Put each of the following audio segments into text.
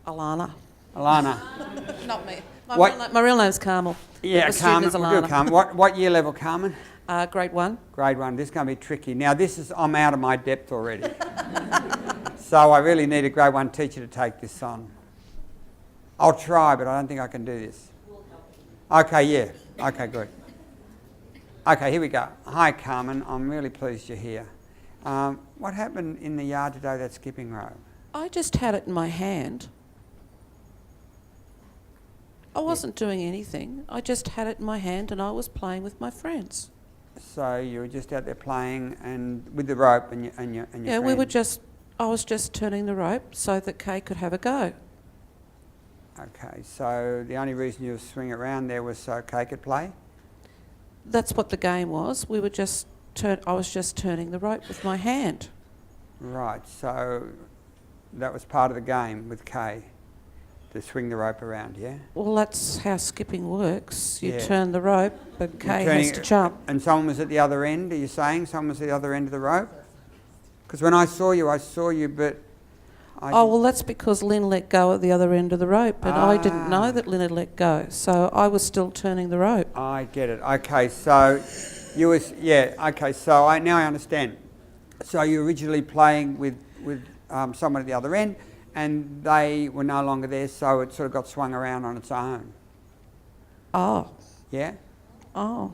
Alana. Alana. Not me. What- My real name's Carmel. Yeah, The student Carmen. is We'll do Alana. Carmen. What year level, Carmen? Grade 1. Grade 1. This is going to be tricky. Now, I'm out of my depth already. So I really need a grade 1 teacher to take this on. I'll try, but I don't think I can do this. Okay, yeah. Okay, good. Okay, here we go. Hi, Carmen. I'm really pleased you're here. What happened in the yard today, that skipping rope? I just had it in my hand. I wasn't doing anything. I just had it in my hand and I was playing with my friends. So you were just out there playing and with the rope and your Yeah, friends? I was just turning the rope so that Kay could have a go. Okay, so the only reason you were swinging around there was so Kay could play? That's what the game was. I was just turning the rope with my hand. Right, so that was part of the game with Kay, to swing the rope around, yeah? Well, that's how skipping works. You Yeah. turn the rope, but Kay You're has turning to it- jump. And someone was at the other end, are you saying? Someone was at the other end of the rope? Because when I saw you, but... Well, that's because Lynn let go at the other end of the rope, and I didn't know that Lynn had let go, so I was still turning the rope. I get it. Okay, so you was... Yeah, okay, so now I understand. So you were originally playing with someone at the other end, and they were no longer there, so it sort of got swung around on its own. Oh. Yeah? Oh.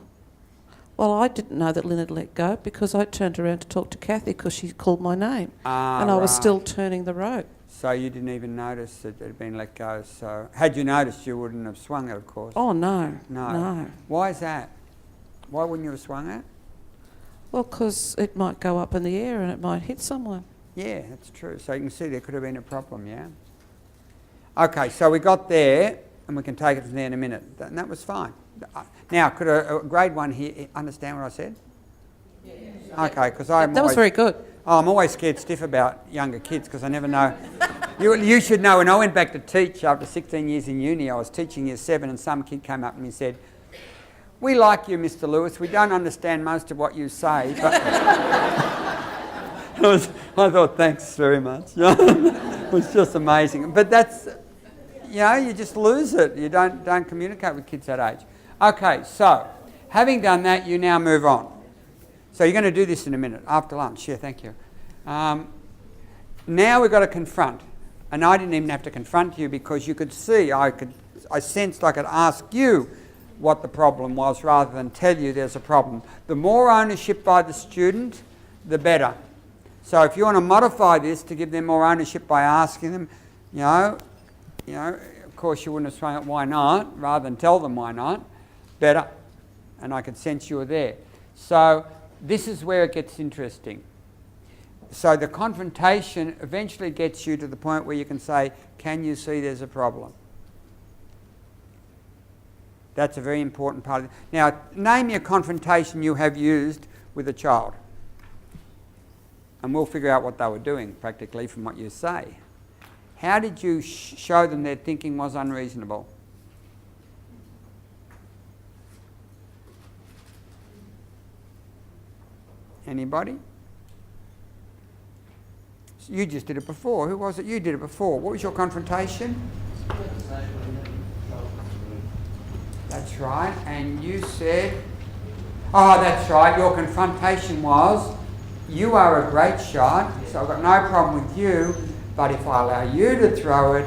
Well, I didn't know that Lynn had let go because I turned around to talk to Kathy because she called my name. And I was still turning the rope. So you didn't even notice that it had been let go. So had you noticed, you wouldn't have swung it, of course. Oh, no. No. Why is that? Why wouldn't you have swung it? Well, because it might go up in the air and it might hit someone. Yeah, that's true. So you can see there could have been a problem, yeah? Okay, so we got there, and we can take it from there in a minute. And that was fine. Now, could a grade 1 here understand what I said? Yeah. Okay, because That was very good. I'm always scared stiff about younger kids because I never know. You should know, when I went back to teach after 16 years in uni, I was teaching year 7 and some kid came up and he said, "We like you, Mr. Lewis. We don't understand most of what you say." But I thought, thanks very much. It was just amazing. But that's, you just lose it. You don't communicate with kids that age. Okay, so having done that, you now move on. So you're going to do this in a minute, after lunch. Yeah, thank you. Now we've got to confront. And I didn't even have to confront you because you could see, I sensed I could ask you what the problem was rather than tell you there's a problem. The more ownership by the student, the better. So if you want to modify this to give them more ownership by asking them, of course you wouldn't have swung it, why not, rather than tell them why not, better. And I could sense you were there. So this is where it gets interesting. So the confrontation eventually gets you to the point where you can say, can you see there's a problem? That's a very important part of it. Now, name me a confrontation you have used with a child. And we'll figure out what they were doing, practically, from what you say. How did you show them their thinking was unreasonable? Anybody? You just did it before. Who was it? You did it before. What was your confrontation? That's right. And you said, oh, that's right. Your confrontation was, you are a great shot, so I've got no problem with you, but if I allow you to throw it,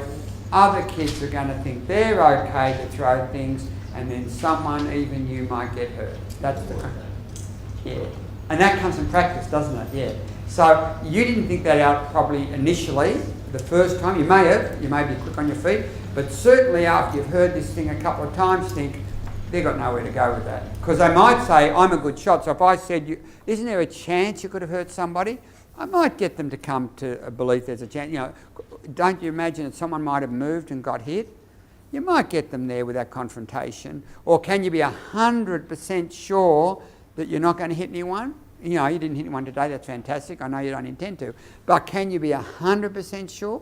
other kids are going to think they're okay to throw things, and then someone, even you, might get hurt. That's the... Yeah. And that comes from practice, doesn't it? Yeah. So you didn't think that out probably initially, the first time. You may be quick on your feet, but certainly after you've heard this thing a couple of times, think, they've got nowhere to go with that. Because they might say, I'm a good shot, so if I said, isn't there a chance you could have hurt somebody? I might get them to come to a belief there's a chance. Don't you imagine that someone might have moved and got hit? You might get them there with that confrontation. Or can you be 100% sure that you're not going to hit anyone? You didn't hit anyone today, that's fantastic. I know you don't intend to. But can you be 100% sure?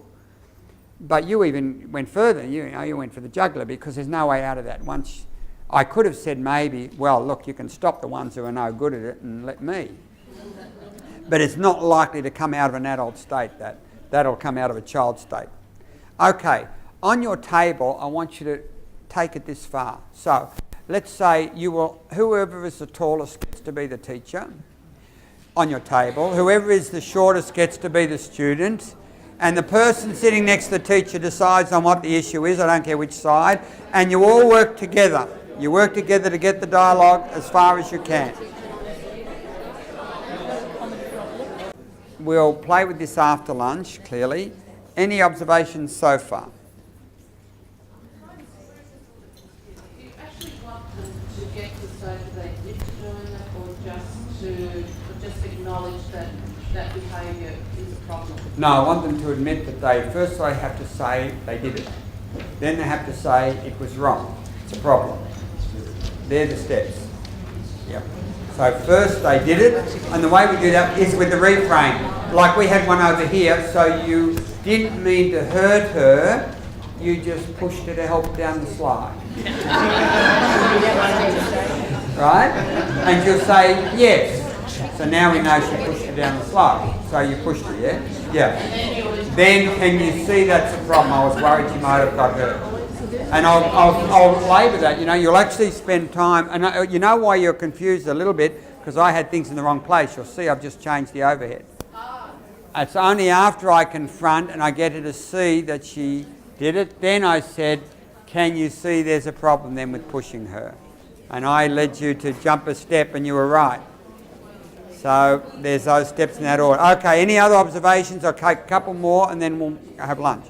But you even went further. You went for the jugular because there's no way out of that. Once I could have said maybe, well, look, you can stop the ones who are no good at it and let me. But it's not likely to come out of an adult state, that'll come out of a child state. Okay, on your table, I want you to take it this far. So, let's say whoever is the tallest gets to be the teacher on your table. Whoever is the shortest gets to be the student. And the person sitting next to the teacher decides on what the issue is, I don't care which side, and you all work together. You work together to get the dialogue as far as you can. We'll play with this after lunch, clearly. Any observations so far? Do you actually want them to get to say that they did doing it, or just acknowledge that behaviour is a problem? No, I want them to admit that they have to say they did it. Then they have to say it was wrong. It's a problem. They're the steps. Yep. So first they did it, and the way we do that is with the reframe. Like we had one over here, so you didn't mean to hurt her, you just pushed her to help down the slide. Right? And she'll say yes. So now we know she pushed her down the slide. So you pushed her, yeah? Yeah. Then can you see that's a problem? I was worried she might have got hurt. And I'll labour that, you'll actually spend time, and you know why you're confused a little bit, because I had things in the wrong place. You'll see I've just changed the overhead. It's only after I confront and I get her to see that she did it, then I said, can you see there's a problem then with pushing her? And I led you to jump a step and you were right. So there's those steps in that order. Okay, any other observations? I'll take a couple more and then we'll have lunch.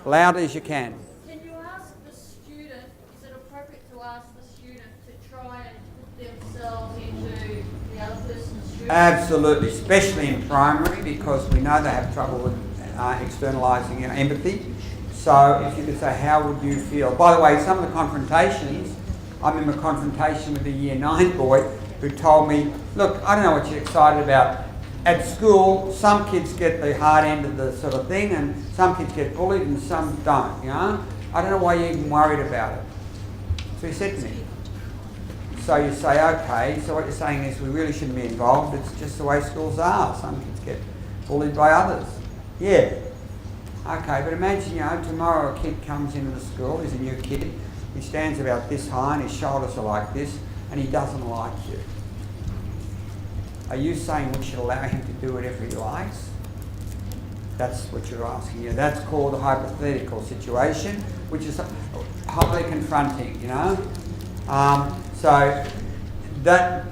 Loud as you can. Can you ask the student, is it appropriate to ask the student to try and put themselves into the other person's shoes? Absolutely, especially in primary, because we know they have trouble with externalising empathy. So if you could say, how would you feel? By the way, some of the confrontations, I remember a confrontation with a year 9 boy who told me, look, I don't know what you're excited about. At school, some kids get the hard end of the sort of thing, and some kids get bullied and some don't, I don't know why you're even worried about it. So he said to me, so you say, okay, so what you're saying is we really shouldn't be involved, it's just the way schools are. Some kids get bullied by others. Yeah. Okay, but imagine, tomorrow a kid comes into the school, he's a new kid, he stands about this high and his shoulders are like this, and he doesn't like you. Are you saying we should allow him to do whatever he likes? That's what you're asking. That's called a hypothetical situation, which is highly confronting, So that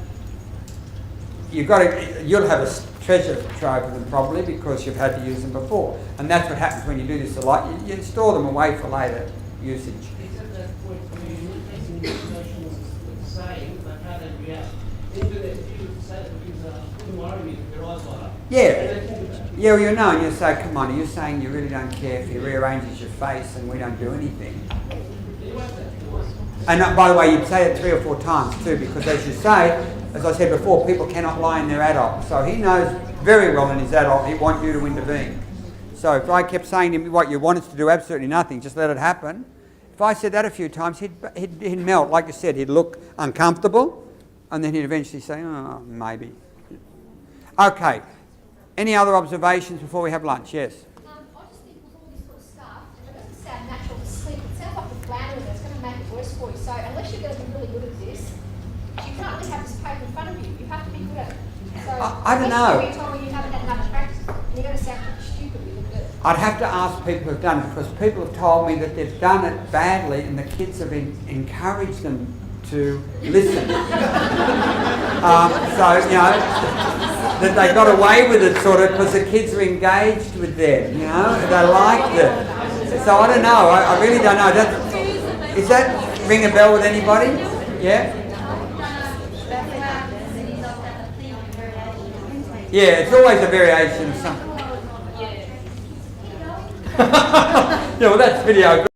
you'll have a treasure trove of them probably because you've had to use them before. And that's what happens when you do this a lot. You store them away for later usage. Except that point, the discussion was the same, but how they react. Even if you say that because wouldn't worry me if your eyes light up. Yeah, well, and you say, come on, are you saying you really don't care if he rearranges your face and we don't do anything? And by the way, you'd say it 3 or 4 times too, because as you say, as I said before, people cannot lie in their adult. So he knows very well in his adult he wants you to intervene. So if I kept saying to him what you want us to do, absolutely nothing, just let it happen. If I said that a few times, he'd melt. Like you said, he'd look uncomfortable, and then he'd eventually say, oh, maybe. Okay. Any other observations before we have lunch? Yes? I just think with all this sort of stuff, it doesn't sound natural to sleep. It sounds like the floundering that's going to make it worse for you. So unless you're going to be really good at this, you can't really have this paper in front of you. You have to be good at it. So I don't know. You told me you haven't had enough practice, and you're going to sound pretty stupid when you do it. I'd have to ask people who've done it, because people have told me that they've done it badly and the kids have encouraged them to listen. That they got away with it sort of because the kids were engaged with them, they liked it. So I don't know, I really don't know. Is that ring a bell with anybody? Yeah? Yeah, it's always a variation of something. Yeah, well that's video.